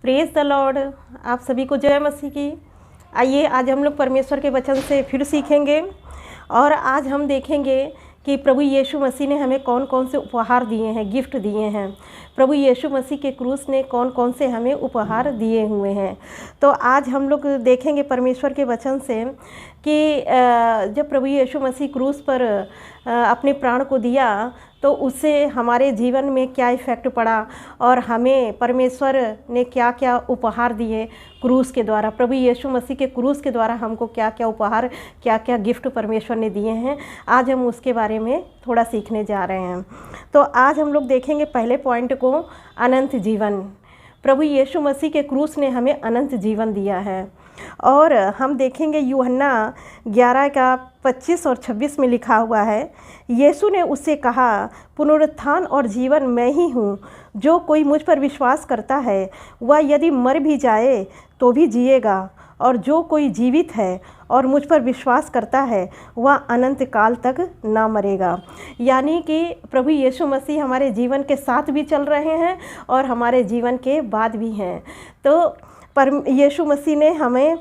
Praise the Lord. आप सभी को जय मसीह की। आइए आज हम लोग परमेश्वर के वचन से फिर सीखेंगे और आज हम देखेंगे कि प्रभु यीशु मसीह ने हमें कौन कौन से उपहार दिए हैं, गिफ्ट दिए हैं। प्रभु यीशु मसीह के क्रूस ने कौन कौन से हमें उपहार दिए हुए हैं। तो आज हम लोग देखेंगे परमेश्वर के वचन से कि जब प्रभु यीशु मसीह क्रूस पर अपने प्राण को दिया तो उससे हमारे जीवन में क्या इफ़ेक्ट पड़ा और हमें परमेश्वर ने क्या क्या उपहार दिए क्रूस के द्वारा। प्रभु यीशु मसीह के क्रूस के द्वारा हमको क्या क्या उपहार, क्या क्या गिफ्ट परमेश्वर ने दिए हैं, आज हम उसके बारे में थोड़ा सीखने जा रहे हैं। तो आज हम लोग देखेंगे पहले पॉइंट को, अनंत जीवन। प्रभु यीशु मसीह के क्रूस ने हमें अनंत जीवन दिया है और हम देखेंगे यूहन्ना 11 का 25 और 26 में लिखा हुआ है, यीशु ने उससे कहा, पुनरुत्थान और जीवन मैं ही हूँ। जो कोई मुझ पर विश्वास करता है वह यदि मर भी जाए तो भी जिएगा, और जो कोई जीवित है और मुझ पर विश्वास करता है वह अनंत काल तक ना मरेगा। यानी कि प्रभु यीशु मसीह हमारे जीवन के साथ भी चल रहे हैं और हमारे जीवन के बाद भी हैं। तो यीशु मसीह ने हमें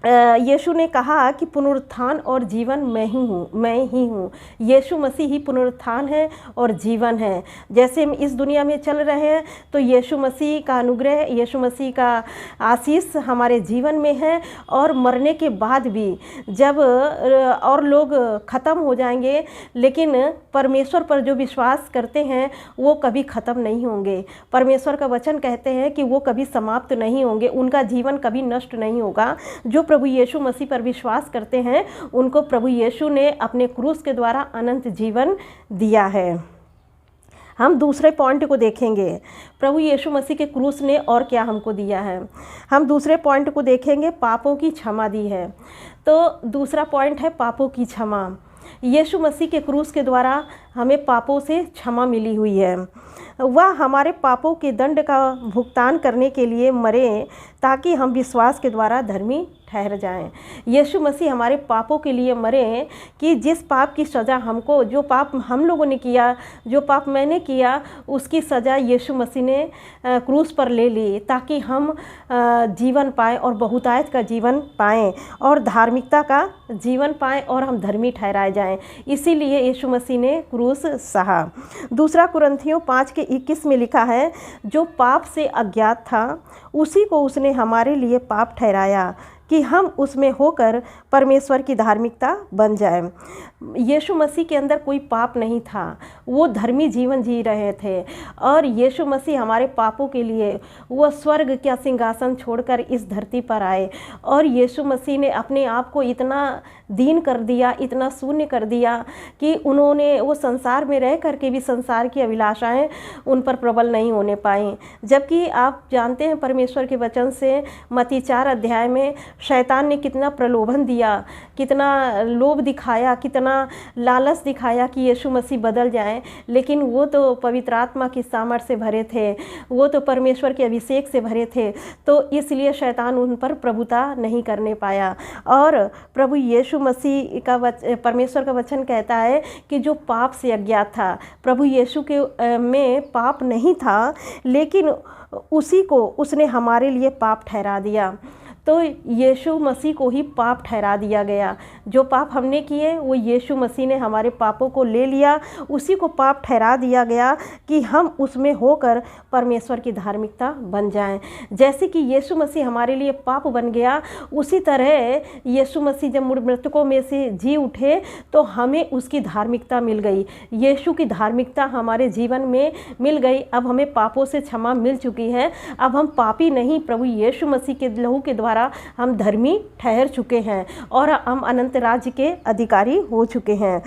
यीशु ने कहा कि पुनरुत्थान और जीवन मैं ही हूँ। यीशु मसीह ही पुनरुत्थान है और जीवन है। जैसे हम इस दुनिया में चल रहे हैं तो यीशु मसीह का अनुग्रह, यीशु मसीह का आशीष हमारे जीवन में है, और मरने के बाद भी जब और लोग ख़त्म हो जाएंगे, लेकिन परमेश्वर पर जो विश्वास करते हैं वो कभी ख़त्म नहीं होंगे। परमेश्वर का वचन कहते हैं कि वो कभी समाप्त नहीं होंगे, उनका जीवन कभी नष्ट नहीं होगा। जो प्रभु यीशु मसीह पर विश्वास करते हैं उनको प्रभु यीशु ने अपने क्रूस के द्वारा अनंत जीवन दिया है। हम दूसरे पॉइंट को देखेंगे, प्रभु यीशु मसीह के क्रूस ने और क्या हमको दिया है। हम दूसरे पॉइंट को देखेंगे, पापों की क्षमा दी है। तो दूसरा पॉइंट है पापों की क्षमा। यीशु मसीह के क्रूस के द्वारा हमें पापों से क्षमा मिली हुई है। वह हमारे पापों के दंड का भुगतान करने के लिए मरे ताकि हम विश्वास के द्वारा धर्मी ठहर जाएं। यीशु मसीह हमारे पापों के लिए मरे कि जिस पाप की सज़ा हमको, जो पाप हम लोगों ने किया, जो पाप मैंने किया, उसकी सज़ा यीशु मसीह ने क्रूस पर ले ली ताकि हम जीवन पाएँ और बहुतायत का जीवन पाएँ और धार्मिकता का जीवन पाएँ और हम धर्मी ठहराए जाएं। इसीलिए यीशु मसीह ने क्रूस सहा। दूसरा कुरिन्थियों 5:21 में लिखा है, जो पाप से अज्ञात था उसी को उसने हमारे लिए पाप ठहराया कि हम उसमें होकर परमेश्वर की धार्मिकता बन जाएं। यीशु मसीह के अंदर कोई पाप नहीं था, वो धर्मी जीवन जी रहे थे, और यीशु मसीह हमारे पापों के लिए वो स्वर्ग का सिंहासन छोड़कर इस धरती पर आए, और यीशु मसीह ने अपने आप को इतना दीन कर दिया, इतना शून्य कर दिया कि उन्होंने वो संसार में रह करके भी संसार की अभिलाषाएं उन पर प्रबल नहीं होने पाई। जबकि आप जानते हैं परमेश्वर के वचन से मत्ती 4 अध्याय में शैतान ने कितना प्रलोभन दिया, कितना लोभ दिखाया, कितना लालच दिखाया कि यीशु मसीह बदल जाएं, लेकिन वो तो पवित्र आत्मा की सामर्थ्य से भरे थे, वो तो परमेश्वर के अभिषेक से भरे थे, तो इसलिए शैतान उन पर प्रभुता नहीं करने पाया। और प्रभु यीशु मसीह का परमेश्वर का वचन कहता है कि जो पाप से अज्ञात था, प्रभु यीशु के में पाप नहीं था, लेकिन उसी को उसने हमारे लिए पाप ठहरा दिया। तो यीशु मसीह को ही पाप ठहरा दिया गया। जो पाप हमने किए वो यीशु मसीह ने हमारे पापों को ले लिया, उसी को पाप ठहरा दिया गया कि हम उसमें होकर परमेश्वर की धार्मिकता बन जाएं। जैसे कि यीशु मसीह हमारे लिए पाप बन गया, उसी तरह यीशु मसीह जब मृतकों में से जी उठे तो हमें उसकी धार्मिकता मिल गई। यीशु की धार्मिकता हमारे जीवन में मिल गई। अब हमें पापों से क्षमा मिल चुकी है। अब हम पापी नहीं, प्रभु यीशु मसीह के लहू के द्वारा हम धर्मी ठहर चुके हैं और हम अनंत राज्य के अधिकारी हो चुके हैं।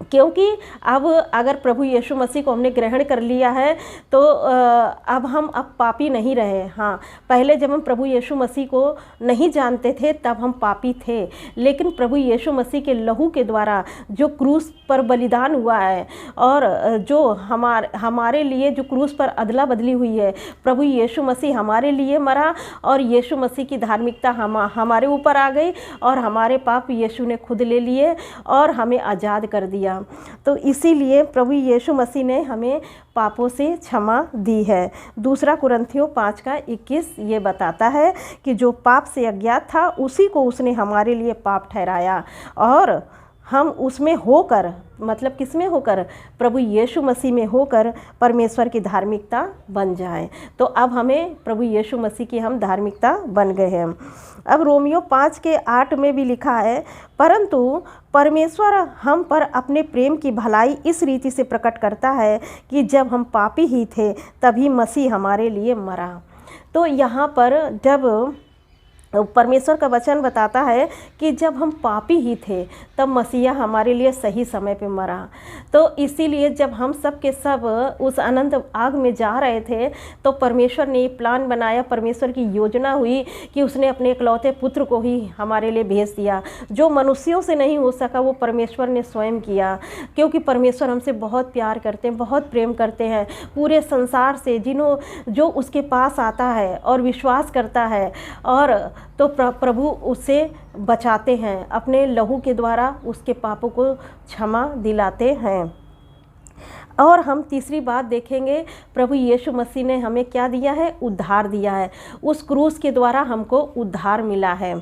क्योंकि अब अगर प्रभु यीशु मसीह को हमने ग्रहण कर लिया है तो अब हम पापी नहीं रहे। हाँ, पहले जब हम प्रभु यीशु मसीह को नहीं जानते थे तब हम पापी थे, लेकिन प्रभु यीशु मसीह के लहू के द्वारा जो क्रूस पर बलिदान हुआ है और जो हमारे लिए जो क्रूस पर अदला बदली हुई है, प्रभु यीशु मसीह हमारे लिए मरा और यीशु मसीह की धार्मिकता हमारे ऊपर आ गई और हमारे पाप यीशु ने खुद ले लिए और हमें आज़ाद कर दिया। किया। तो इसीलिए प्रभु यीशु मसीह ने हमें पापों से क्षमा दी है। दूसरा कुरिन्थियों 5:21 ये बताता है कि जो पाप से अज्ञात था उसी को उसने हमारे लिए पाप ठहराया, और हम उसमें होकर, मतलब किस में होकर, प्रभु यीशु मसीह में होकर परमेश्वर की धार्मिकता बन जाए। तो अब हमें प्रभु यीशु मसीह की हम धार्मिकता बन गए हैं। अब रोमियो 5:8 में भी लिखा है, परंतु परमेश्वर हम पर अपने प्रेम की भलाई इस रीति से प्रकट करता है कि जब हम पापी ही थे तभी मसीह हमारे लिए मरा। तो यहाँ पर जब परमेश्वर का वचन बताता है कि जब हम पापी ही थे तब मसीहा हमारे लिए सही समय पे मरा। तो इसीलिए जब हम सब के सब उस अनंत आग में जा रहे थे तो परमेश्वर ने प्लान बनाया, परमेश्वर की योजना हुई कि उसने अपने इकलौते पुत्र को ही हमारे लिए भेज दिया। जो मनुष्यों से नहीं हो सका वो परमेश्वर ने स्वयं किया, क्योंकि परमेश्वर हमसे बहुत प्यार करते हैं, बहुत प्रेम करते हैं। पूरे संसार से जो उसके पास आता है और विश्वास करता है, और तो प्रभु उसे बचाते हैं, अपने लहू के द्वारा उसके पापों को क्षमा दिलाते हैं। और हम तीसरी बात देखेंगे, प्रभु यीशु मसीह ने हमें क्या दिया है? उद्धार दिया है। उस क्रूस के द्वारा हमको उद्धार मिला है,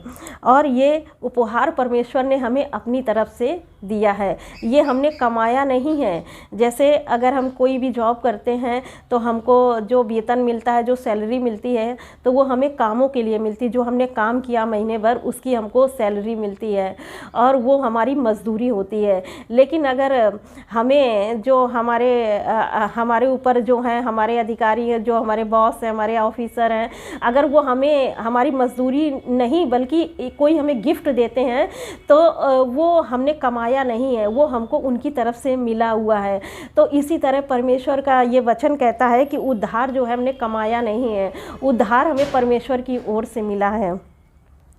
और ये उपहार परमेश्वर ने हमें अपनी तरफ से दिया है। ये हमने कमाया नहीं है। जैसे अगर हम कोई भी जॉब करते हैं तो हमको जो वेतन मिलता है, जो सैलरी मिलती है, तो वो हमें कामों के लिए मिलती है। जो हमने काम किया महीने भर उसकी हमको सैलरी मिलती है, और वो हमारी मजदूरी होती है। लेकिन अगर हमें जो हमारे ऊपर जो हैं, हमारे अधिकारी हैं, जो हमारे बॉस हैं, हमारे ऑफिसर हैं, अगर वो हमें हमारी मजदूरी नहीं बल्कि कोई हमें गिफ्ट देते हैं, तो वो हमने कमाया नहीं है, वो हमको उनकी तरफ से मिला हुआ है। तो इसी तरह परमेश्वर का ये वचन कहता है कि उद्धार जो है हमने कमाया नहीं है, उद्धार हमें परमेश्वर की ओर से मिला है।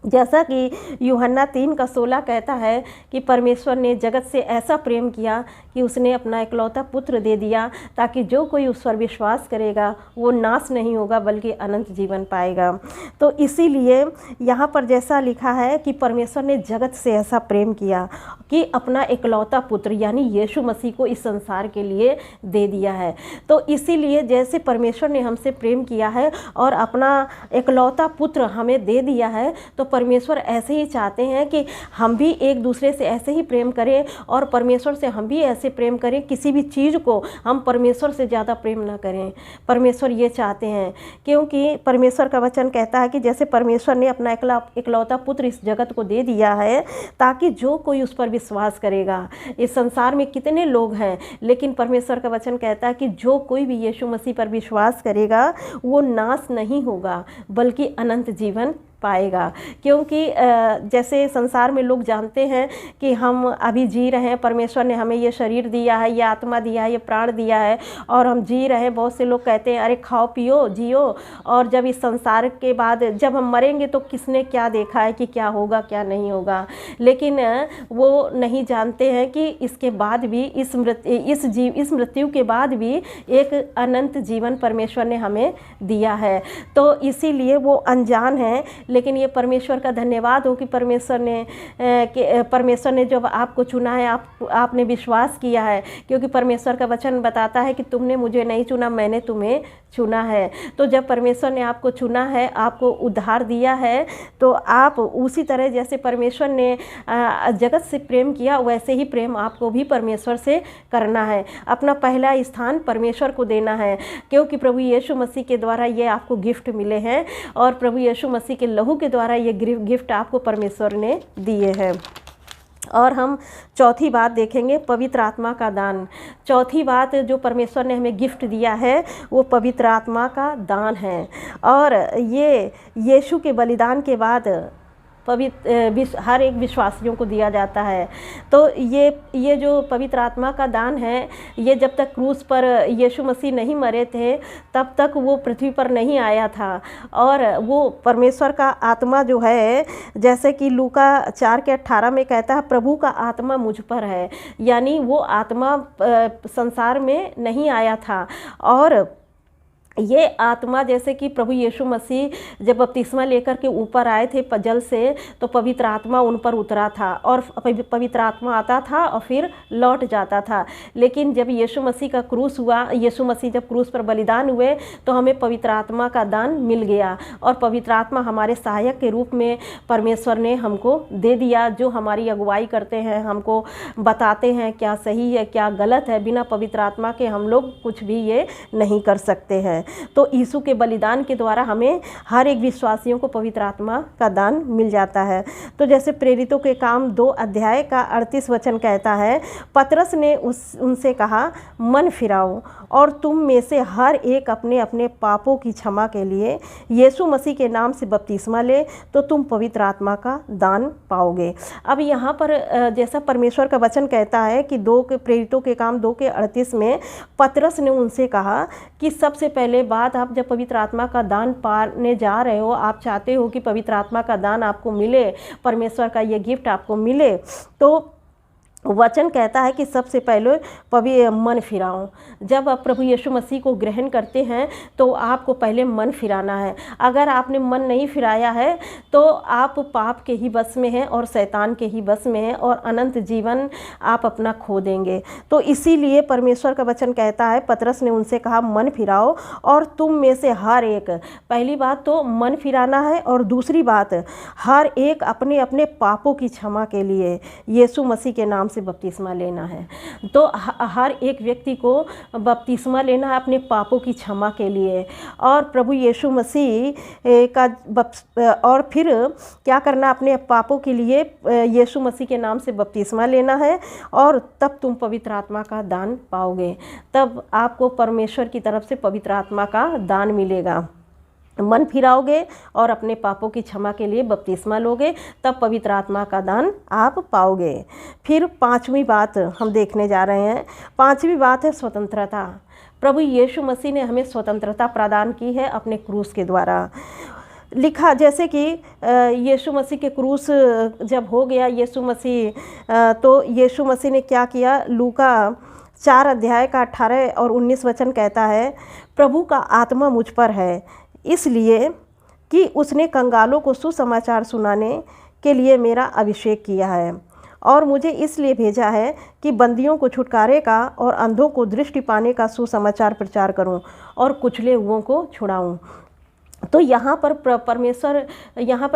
जैसा कि यूहन्ना 3:16 कहता है कि परमेश्वर ने जगत से ऐसा प्रेम किया कि उसने अपना इकलौता पुत्र दे दिया, ताकि जो कोई उस पर विश्वास करेगा वो नाश नहीं होगा बल्कि अनंत जीवन पाएगा। तो इसीलिए यहाँ पर जैसा लिखा है कि परमेश्वर ने जगत से ऐसा प्रेम किया कि अपना इकलौता पुत्र यानी यीशु मसीह को इस संसार के लिए दे दिया है। तो इसीलिए जैसे परमेश्वर ने हमसे प्रेम किया है और अपना इकलौता पुत्र हमें दे दिया है, तो परमेश्वर ऐसे ही चाहते हैं कि हम भी एक दूसरे से ऐसे ही प्रेम करें, और परमेश्वर से हम भी ऐसे प्रेम करें। किसी भी चीज़ को हम परमेश्वर से ज़्यादा प्रेम ना करें। परमेश्वर ये चाहते हैं, क्योंकि परमेश्वर का वचन कहता है कि जैसे परमेश्वर ने अपना इकलौता पुत्र इस जगत को दे दिया है, ताकि जो कोई उस पर विश्वास करेगा। इस संसार में कितने लोग हैं, लेकिन परमेश्वर का वचन कहता है कि जो कोई भी यीशु मसीह पर विश्वास करेगा वो नाश नहीं होगा बल्कि अनंत जीवन पाएगा। क्योंकि जैसे संसार में लोग जानते हैं कि हम अभी जी रहे हैं, परमेश्वर ने हमें ये शरीर दिया है, ये आत्मा दिया है, ये प्राण दिया है, और हम जी रहे हैं। बहुत से लोग कहते हैं अरे खाओ पियो जियो, और जब इस संसार के बाद जब हम मरेंगे तो किसने क्या देखा है कि क्या होगा क्या नहीं होगा। लेकिन वो नहीं जानते हैं कि इसके बाद भी इस मृत्यु के बाद भी एक अनंत जीवन परमेश्वर ने हमें दिया है। तो इसीलिए वो अनजान हैं, लेकिन ये परमेश्वर का धन्यवाद हो कि परमेश्वर ने जब आपको चुना है, आपने विश्वास किया है। क्योंकि परमेश्वर का वचन बताता है कि तुमने मुझे नहीं चुना, मैंने तुम्हें चुना है। तो जब परमेश्वर ने आपको चुना है, आपको उद्धार दिया है, तो आप उसी तरह जैसे परमेश्वर ने जगत से प्रेम किया, वैसे ही प्रेम आपको भी परमेश्वर से करना है। अपना पहला स्थान परमेश्वर को देना है, क्योंकि प्रभु यीशु मसीह के द्वारा ये आपको गिफ्ट मिले हैं, और प्रभु यीशु मसीह के लहू के द्वारा ये गिफ्ट आपको परमेश्वर ने दिए हैं। और हम चौथी बात देखेंगे, पवित्र आत्मा का दान। चौथी बात जो परमेश्वर ने हमें गिफ्ट दिया है वो पवित्र आत्मा का दान है, और ये यीशु के बलिदान के बाद हर एक विश्वासियों को दिया जाता है। तो ये जो पवित्र आत्मा का दान है, ये जब तक क्रूस पर यीशु मसीह नहीं मरे थे तब तक वो पृथ्वी पर नहीं आया था। और वो परमेश्वर का आत्मा जो है, जैसे कि लूका 4:18 में कहता है, प्रभु का आत्मा मुझ पर है। यानी वो आत्मा संसार में नहीं आया था, और ये आत्मा, जैसे कि प्रभु यीशु मसीह जब बपतिस्मा लेकर के ऊपर आए थे जल से, तो पवित्र आत्मा उन पर उतरा था और पवित्र आत्मा आता था और फिर लौट जाता था। लेकिन जब यीशु मसीह का क्रूस हुआ, यीशु मसीह जब क्रूस पर बलिदान हुए, तो हमें पवित्र आत्मा का दान मिल गया और पवित्र आत्मा हमारे सहायक के रूप में परमेश्वर ने हमको दे दिया, जो हमारी अगुवाई करते हैं, हमको बताते हैं क्या सही है क्या गलत है। बिना पवित्र आत्मा के हम लोग कुछ भी ये नहीं कर सकते हैं। तो यीशु के बलिदान के द्वारा हमें हर एक विश्वासियों को पवित्र आत्मा का दान मिल जाता है। तो जैसे प्रेरितों के काम 2 अध्याय का 38 वचन कहता है, पतरस ने उनसे कहा, मन फिराओ और तुम में से हर एक अपने अपने पापों की क्षमा के लिए यीशु मसीह के नाम से बपतिस्मा ले, तो तुम पवित्र आत्मा का दान पाओगे। अब यहाँ पर जैसा परमेश्वर का वचन कहता है कि प्रेरितों के काम 2 के 38 में पतरस ने उनसे कहा कि सबसे पहले बात, आप जब पवित्र आत्मा का दान पाने जा रहे हो, आप चाहते हो कि पवित्र आत्मा का दान आपको मिले, परमेश्वर का ये गिफ्ट आपको मिले, तो वचन कहता है कि सबसे पहले मन फिराओ। जब आप प्रभु यीशु मसीह को ग्रहण करते हैं तो आपको पहले मन फिराना है। अगर आपने मन नहीं फिराया है तो आप पाप के ही बस में हैं और शैतान के ही बस में हैं और अनंत जीवन आप अपना खो देंगे। तो इसीलिए परमेश्वर का वचन कहता है, पतरस ने उनसे कहा, मन फिराओ और तुम में से हर एक, पहली बात तो मन फिराना है और दूसरी बात, हर एक अपने अपने पापों की क्षमा के लिए यीशु मसीह के नाम से बपतिस्मा लेना है। तो हर एक व्यक्ति को बपतिस्मा लेना है अपने पापों की क्षमा के लिए और प्रभु यीशु मसीह का और फिर क्या करना, अपने पापों के लिए यीशु मसीह के नाम से बपतिस्मा लेना है और तब तुम पवित्र आत्मा का दान पाओगे। तब आपको परमेश्वर की तरफ से पवित्र आत्मा का दान मिलेगा। मन फिराओगे और अपने पापों की क्षमा के लिए बपतिस्मा लोगे, तब पवित्र आत्मा का दान आप पाओगे। फिर 5वीं बात हम देखने जा रहे हैं। 5वीं बात है स्वतंत्रता। प्रभु यीशु मसीह ने हमें स्वतंत्रता प्रदान की है अपने क्रूस के द्वारा। लिखा जैसे कि यीशु मसीह के क्रूस जब हो गया, यीशु मसीह ने क्या किया, लूका 4 अध्याय का 18 और 19 वचन कहता है, प्रभु का आत्मा मुझ पर है, इसलिए कि उसने कंगालों को सुसमाचार सुनाने के लिए मेरा अभिषेक किया है और मुझे इसलिए भेजा है कि बंदियों को छुटकारे का और अंधों को दृष्टि पाने का सुसमाचार प्रचार करूं और कुचले हुओं को छुड़ाऊं। तो यहाँ पर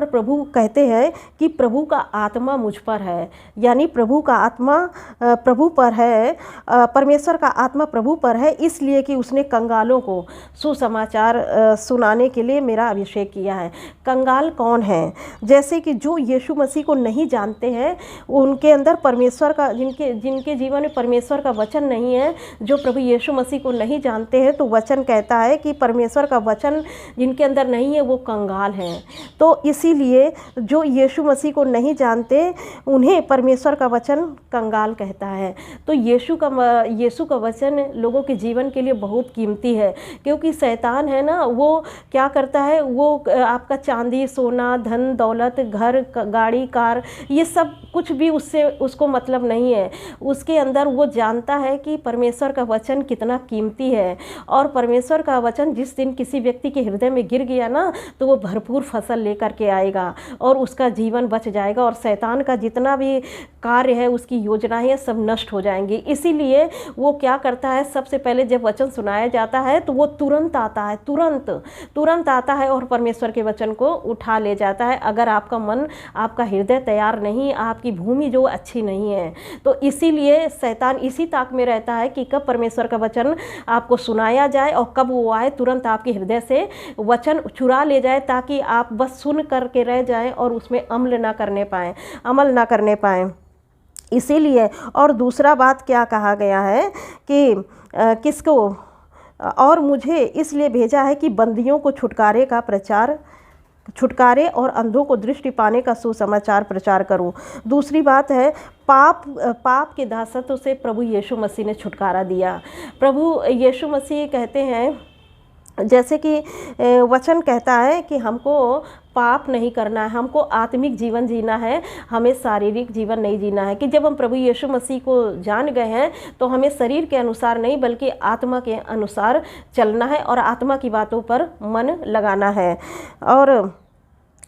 प्रभु कहते हैं कि प्रभु का आत्मा मुझ पर है, यानी प्रभु का आत्मा प्रभु पर है, परमेश्वर का आत्मा प्रभु पर है, इसलिए कि उसने कंगालों को सुसमाचार सुनाने के लिए मेरा अभिषेक किया है। कंगाल कौन है? जैसे कि जो यीशु मसीह को नहीं जानते हैं, उनके अंदर परमेश्वर का, जिनके जीवन में परमेश्वर का वचन नहीं है, जो प्रभु यीशु मसीह को नहीं जानते हैं, तो वचन कहता है कि परमेश्वर का वचन जिनके अंदर नहीं है वो कंगाल हैं। तो इसीलिए जो यीशु मसीह को नहीं जानते उन्हें परमेश्वर का वचन कंगाल कहता है। तो यीशु का वचन लोगों के जीवन के लिए बहुत कीमती है, क्योंकि शैतान है ना, वो क्या करता है, वो आपका चांदी सोना धन दौलत घर गाड़ी कार ये सब कुछ भी उसको मतलब नहीं है। उसके अंदर वो जानता है कि परमेश्वर का वचन कितना कीमती है और परमेश्वर का वचन जिस दिन किसी व्यक्ति के हृदय में गिर गया ना, तो वो भरपूर फसल लेकर के आएगा और उसका जीवन बच जाएगा और शैतान का जितना भी कार्य है, उसकी योजनाएं है, सब नष्ट हो जाएंगी। इसीलिए वो क्या करता है, सबसे पहले जब वचन सुनाया जाता है तो वो तुरंत आता है, तुरंत आता है और परमेश्वर के वचन को उठा ले जाता है। अगर आपका मन, आपका हृदय तैयार नहीं, आपकी भूमि जो अच्छी नहीं है, तो इसीलिए शैतान इसी ताक में रहता है कि कब परमेश्वर का वचन आपको सुनाया जाए और कब वो आए, तुरंत आपके हृदय से वचन चुरा ले जाए, ताकि आप बस सुन करके रह जाएं और उसमें अमल ना करने पाएं। इसीलिए, और दूसरा बात क्या कहा गया है कि किसको, और मुझे इसलिए भेजा है कि बंदियों को छुटकारे और अंधों को दृष्टि पाने का सुसमाचार प्रचार करूं। दूसरी बात है, पाप के दासत्व से प्रभु यीशु मसीह ने छुटकारा दिया। प्रभु यीशु मसीह कहते हैं, जैसे कि वचन कहता है कि हमको पाप नहीं करना है, हमको आत्मिक जीवन जीना है, हमें शारीरिक जीवन नहीं जीना है। कि जब हम प्रभु यीशु मसीह को जान गए हैं तो हमें शरीर के अनुसार नहीं बल्कि आत्मा के अनुसार चलना है और आत्मा की बातों पर मन लगाना है। और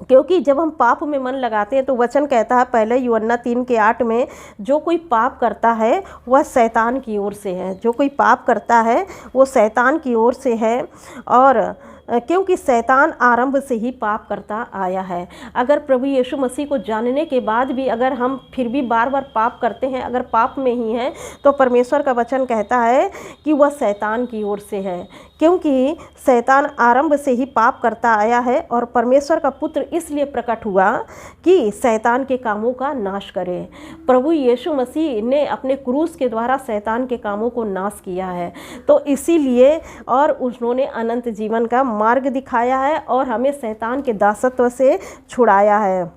क्योंकि जब हम पाप में मन लगाते हैं तो वचन कहता है पहले यूहन्ना 3:8 में, जो कोई पाप करता है वह शैतान की ओर से है। जो कोई पाप करता है वो शैतान की ओर से है। और क्योंकि शैतान आरंभ से ही पाप करता आया है। अगर प्रभु यीशु मसीह को जानने के बाद भी अगर हम फिर भी बार बार पाप करते हैं, अगर पाप में ही हैं, तो परमेश्वर का वचन कहता है कि वह शैतान की ओर से है। क्योंकि शैतान आरंभ से ही पाप करता आया है और परमेश्वर का पुत्र इसलिए प्रकट हुआ कि शैतान के कामों का नाश करे। प्रभु यीशु मसीह ने अपने क्रूस के द्वारा शैतान के कामों को नाश किया है। तो इसीलिए और उन्होंने अनंत जीवन का मार्ग दिखाया है और हमें शैतान के दासत्व से छुड़ाया है।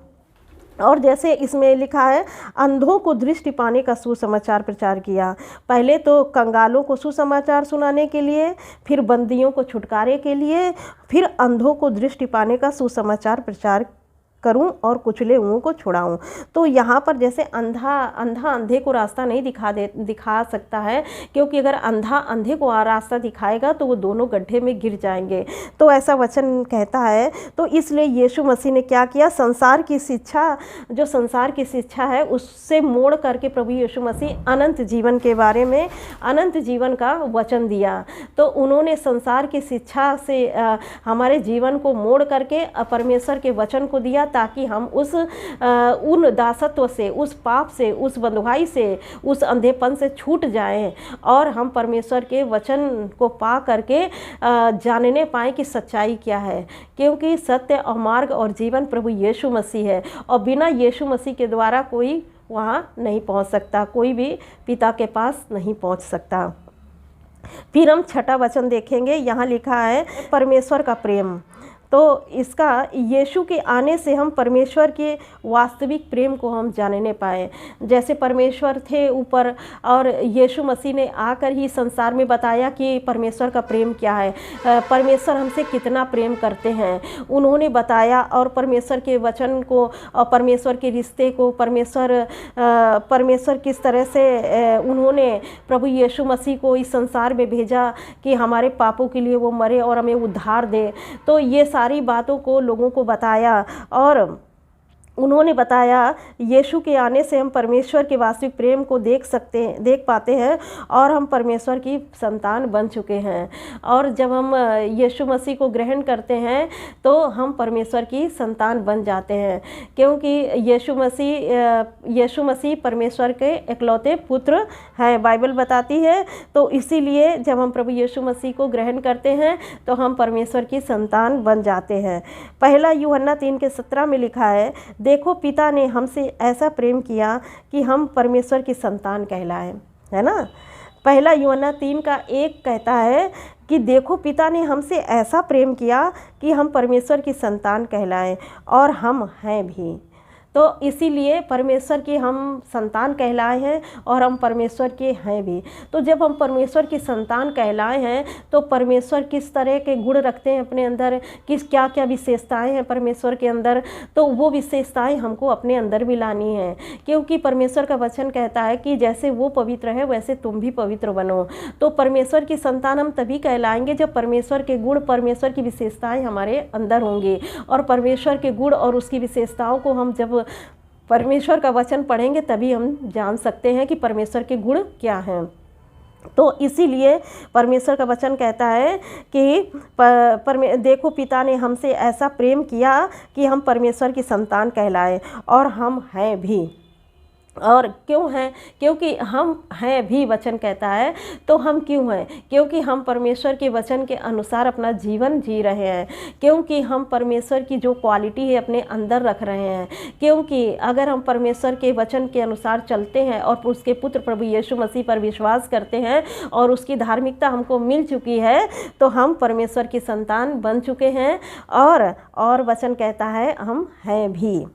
और जैसे इसमें लिखा है, अंधों को दृष्टि पाने का सुसमाचार प्रचार किया। पहले तो कंगालों को सुसमाचार सुनाने के लिए, फिर बंदियों को छुटकारे के लिए, फिर अंधों को दृष्टि पाने का सुसमाचार प्रचार करूं और कुचले हुओं को छुड़ाऊं। तो यहाँ पर जैसे अंधा अंधे को रास्ता नहीं दिखा सकता है, क्योंकि अगर अंधा अंधे को रास्ता दिखाएगा तो वो दोनों गड्ढे में गिर जाएंगे। तो ऐसा वचन कहता है। तो इसलिए यीशु मसीह ने क्या किया, संसार की शिक्षा है उससे मोड़ करके प्रभु यीशु मसीह अनंत जीवन के बारे में, अनंत जीवन का वचन दिया। तो उन्होंने संसार की शिक्षा से हमारे जीवन को मोड़ करके परमेश्वर के वचन को दिया, ताकि हम उन दासत्व से, उस पाप से, उस बंधुआई से, उस अंधेपन से छूट जाएं और हम परमेश्वर के वचन को पा करके जानने पाएं कि सच्चाई क्या है। क्योंकि सत्य और मार्ग और जीवन प्रभु यीशु मसीह है और बिना यीशु मसीह के द्वारा कोई वहाँ नहीं पहुँच सकता, कोई भी पिता के पास नहीं पहुँच सकता। फिर हम छठा वचन देखेंगे। यहाँ लिखा है परमेश्वर का प्रेम। तो इसका यीशु के आने से हम परमेश्वर के वास्तविक प्रेम को हम जानने पाए। जैसे परमेश्वर थे ऊपर और यीशु मसीह ने आकर ही संसार में बताया कि परमेश्वर का प्रेम क्या है, परमेश्वर हमसे कितना प्रेम करते हैं, उन्होंने बताया। और परमेश्वर के वचन को और परमेश्वर के रिश्ते को, परमेश्वर किस तरह से उन्होंने प्रभु यीशु मसीह को इस संसार में भेजा कि हमारे पापों के लिए वो मरे और हमें उद्धार दे। तो ये सारी बातों को लोगों को बताया और उन्होंने बताया यीशु के आने से हम परमेश्वर के वास्तविक प्रेम को देख पाते हैं और हम परमेश्वर की संतान बन चुके हैं। और जब हम यीशु मसीह को ग्रहण करते हैं तो हम परमेश्वर की संतान बन जाते हैं। क्योंकि यीशु मसीह परमेश्वर के इकलौते पुत्र हैं, बाइबल बताती है। तो इसीलिए जब हम प्रभु यीशु मसीह को ग्रहण करते हैं तो हम परमेश्वर की संतान बन जाते हैं। पहला यूहन्ना 3:17 में लिखा है, देखो पिता ने हमसे ऐसा प्रेम किया कि हम परमेश्वर की संतान कहलाएं, है ना। पहला यूहन्ना 3:1 कहता है कि देखो पिता ने हमसे ऐसा प्रेम किया कि हम परमेश्वर की संतान कहलाएं और हम हैं भी। तो इसीलिए परमेश्वर की हम संतान कहलाए हैं और हम परमेश्वर के हैं भी। तो जब हम परमेश्वर की संतान कहलाए हैं तो परमेश्वर किस तरह के गुण रखते हैं अपने अंदर, क्या क्या विशेषताएं हैं परमेश्वर के अंदर, तो वो विशेषताएं हमको अपने अंदर भी लानी है। क्योंकि परमेश्वर का वचन कहता है कि जैसे वो पवित्र है वैसे तुम भी पवित्र बनो। तो परमेश्वर की संतान हम तभी कहलाएंगे जब परमेश्वर के गुण, परमेश्वर की विशेषताएं हमारे अंदर होंगी। और परमेश्वर के गुण और उसकी विशेषताओं को हम जब परमेश्वर का वचन पढ़ेंगे तभी हम जान सकते हैं कि परमेश्वर के गुण क्या हैं। तो इसीलिए परमेश्वर का वचन कहता है कि देखो पिता ने हमसे ऐसा प्रेम किया कि हम परमेश्वर की संतान कहलाए और हम हैं भी। और क्यों हैं? क्योंकि हम हैं भी, वचन कहता है। तो हम क्यों हैं? क्योंकि हम परमेश्वर के वचन के अनुसार अपना जीवन जी रहे हैं। क्योंकि हम परमेश्वर की जो क्वालिटी है अपने अंदर रख रहे हैं। क्योंकि अगर हम परमेश्वर के वचन के अनुसार चलते हैं और उसके पुत्र प्रभु यीशु मसीह पर विश्वास करते हैं और उसकी धार्मिकता हमको मिल चुकी है तो हम परमेश्वर की संतान बन चुके हैं। और वचन कहता है हम हैं भी।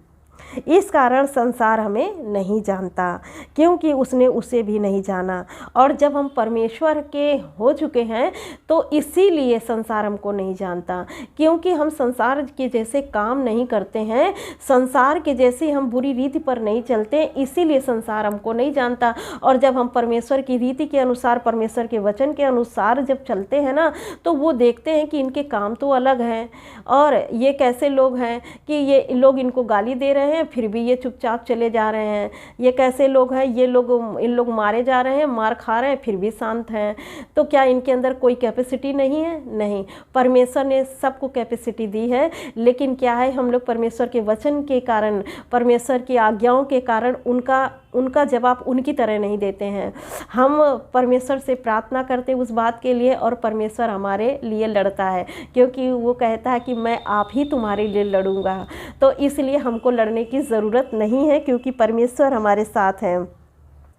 इस कारण संसार हमें नहीं जानता, क्योंकि उसने उसे भी नहीं जाना। और जब हम परमेश्वर के हो चुके हैं तो इसीलिए संसार हमको नहीं जानता, क्योंकि हम संसार के जैसे काम नहीं करते हैं, संसार के जैसे हम बुरी रीति पर नहीं चलते, इसीलिए संसार हमको नहीं जानता। और जब हम परमेश्वर की रीति के अनुसार, परमेश्वर के वचन के अनुसार जब चलते हैं ना, तो वो देखते हैं कि इनके काम तो अलग हैं, और ये कैसे लोग हैं कि ये लोग इनको गाली दे रहे हैं फिर भी ये चुपचाप चले जा रहे हैं। ये कैसे लोग हैं, ये लोग, इन लोग मारे जा रहे हैं, मार खा रहे हैं, फिर भी शांत हैं। तो क्या इनके अंदर कोई कैपेसिटी नहीं है? नहीं, परमेश्वर ने सबको कैपेसिटी दी है। लेकिन क्या है, हम लोग परमेश्वर के वचन के कारण, परमेश्वर की आज्ञाओं के कारण उनका जवाब उनकी तरह नहीं देते हैं। हम परमेश्वर से प्रार्थना करते उस बात के लिए, और परमेश्वर हमारे लिए लड़ता है, क्योंकि वो कहता है कि मैं आप ही तुम्हारे लिए लड़ूंगा। तो इसलिए हमको लड़ने की ज़रूरत नहीं है, क्योंकि परमेश्वर हमारे साथ हैं।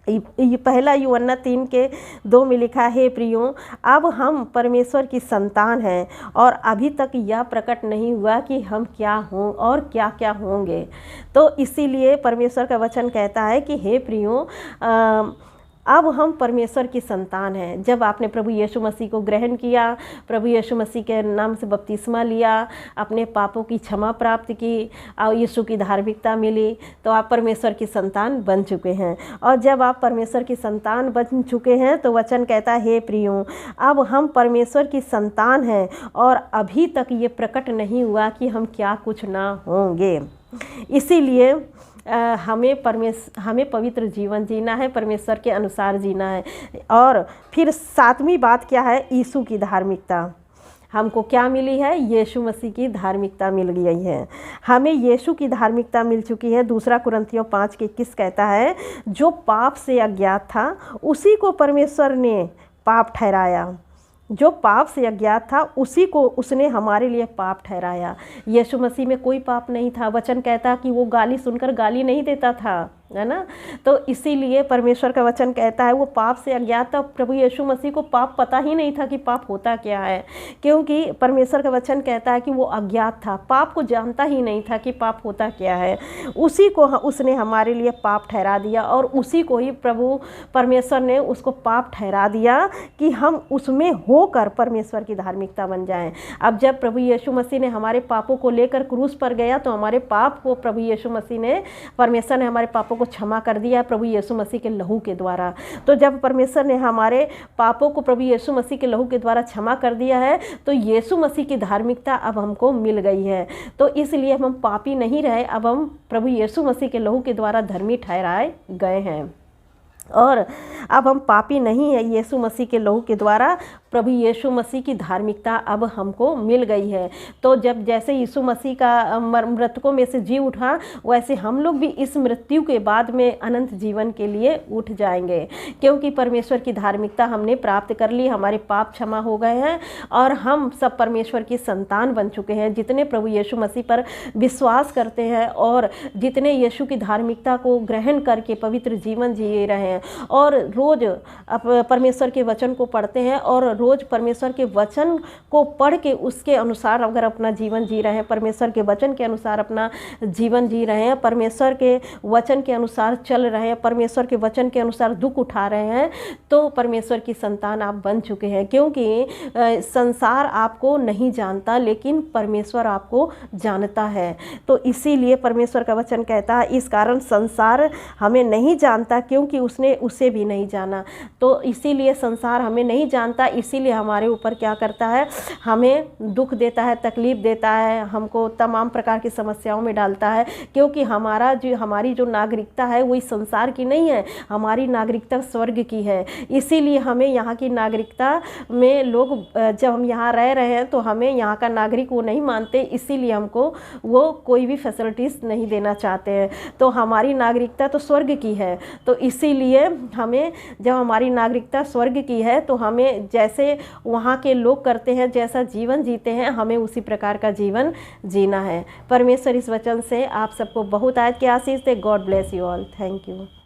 ये पहला यूहन्ना 3:2 में लिखा है, प्रियो अब हम परमेश्वर की संतान हैं, और अभी तक यह प्रकट नहीं हुआ कि हम क्या हों और क्या क्या होंगे। तो इसीलिए परमेश्वर का वचन कहता है कि हे प्रियो, अब हम परमेश्वर की संतान हैं। जब आपने प्रभु यीशु मसीह को ग्रहण किया, प्रभु यीशु मसीह के नाम से बपतिस्मा लिया, अपने पापों की क्षमा प्राप्त की और यीशु की धार्मिकता मिली, तो आप परमेश्वर की संतान बन चुके हैं। और जब आप परमेश्वर की संतान बन चुके हैं तो वचन कहता है, हे प्रियो अब हम परमेश्वर की संतान हैं, और अभी तक ये प्रकट नहीं हुआ कि हम क्या कुछ ना होंगे। इसीलिए हमें पवित्र जीवन जीना है, परमेश्वर के अनुसार जीना है। और फिर सातवीं बात क्या है? यीशु की धार्मिकता। हमको क्या मिली है? यीशु मसीह की धार्मिकता मिल गई है। हमें यीशु की धार्मिकता मिल चुकी है। 2 कुरिन्थियों 5:21 कहता है, जो पाप से अज्ञात था उसी को परमेश्वर ने पाप ठहराया। जो पाप से अज्ञात था उसी को उसने हमारे लिए पाप ठहराया। यीशु मसीह में कोई पाप नहीं था। वचन कहता कि वो गाली सुनकर गाली नहीं देता था, है ना। तो इसीलिए परमेश्वर का वचन कहता है वो पाप से अज्ञात था। प्रभु यीशु मसीह को पाप पता ही नहीं था कि पाप होता क्या है, क्योंकि परमेश्वर का वचन कहता है कि वो अज्ञात था, पाप को जानता ही नहीं था कि पाप होता क्या है। उसी को उसने हमारे लिए पाप ठहरा दिया, और उसी को ही प्रभु परमेश्वर ने उसको पाप ठहरा दिया कि हम उसमें होकर परमेश्वर की धार्मिकता बन जाएं। अब जब प्रभु यीशु मसीह ने हमारे पापों को लेकर क्रूस पर गया, तो हमारे पाप को प्रभु यीशु मसीह ने, परमेश्वर ने हमारे पापों को क्षमा कर दिया प्रभु यीशु मसीह के लहू के द्वारा। तो जब परमेश्वर ने हमारे पापों को प्रभु यीशु मसीह के लहू के द्वारा क्षमा कर दिया है, तो यीशु मसीह की धार्मिकता अब हमको मिल गई है। तो इसलिए हम पापी नहीं रहे, अब हम प्रभु यीशु मसीह के लहू के द्वारा धर्मी ठहराए गए हैं। और अब हम पापी नहीं है, यीशु मसीह के लहू के द्वारा प्रभु यीशु मसीह की धार्मिकता अब हमको मिल गई है। तो जब जैसे यीशु मसीह का मृतकों में से जी उठा, वैसे हम लोग भी इस मृत्यु के बाद में अनंत जीवन के लिए उठ जाएंगे, क्योंकि परमेश्वर की धार्मिकता हमने प्राप्त कर ली, हमारे पाप क्षमा हो गए हैं, और हम सब परमेश्वर की संतान बन चुके हैं। जितने प्रभु यीशु मसीह पर विश्वास करते हैं और जितने यीशु की धार्मिकता को ग्रहण करके पवित्र जीवन जी रहे हैं, और रोज़ परमेश्वर के वचन को पढ़ते हैं, और रोज़ परमेश्वर के वचन को पढ़ के उसके अनुसार अगर अपना जीवन जी रहे हैं, परमेश्वर के वचन के अनुसार अपना जीवन जी रहे हैं, परमेश्वर के वचन के अनुसार चल रहे हैं, परमेश्वर के वचन के अनुसार दुख उठा रहे हैं, तो परमेश्वर की संतान आप बन चुके हैं। क्योंकि संसार आपको नहीं जानता, लेकिन परमेश्वर आपको जानता है। तो इसीलिए परमेश्वर का वचन कहता है, इस कारण संसार हमें नहीं जानता, क्योंकि उसने उसे भी नहीं जाना। तो इसीलिए संसार हमें नहीं जानता, इसीलिए हमारे ऊपर क्या करता है, हमें दुख देता है, तकलीफ़ देता है, हमको तमाम प्रकार की समस्याओं में डालता है, क्योंकि हमारी जो नागरिकता है वही संसार की नहीं है, हमारी नागरिकता स्वर्ग की है। इसीलिए हमें यहाँ की नागरिकता में लोग, जब हम यहाँ रह रहे हैं तो हमें यहाँ का नागरिक वो नहीं मानते, इसीलिए हमको वो कोई भी फैसिलिटीज़ नहीं देना चाहते हैं। तो हमारी नागरिकता तो स्वर्ग की है, तो इसीलिए हमें, जब हमारी नागरिकता स्वर्ग की है, तो हमें जैसे वहाँ के लोग करते हैं, जैसा जीवन जीते हैं, हमें उसी प्रकार का जीवन जीना है। परमेश्वर इस वचन से आप सबको बहुत आयत की आशीष दे। God bless you all. Thank you.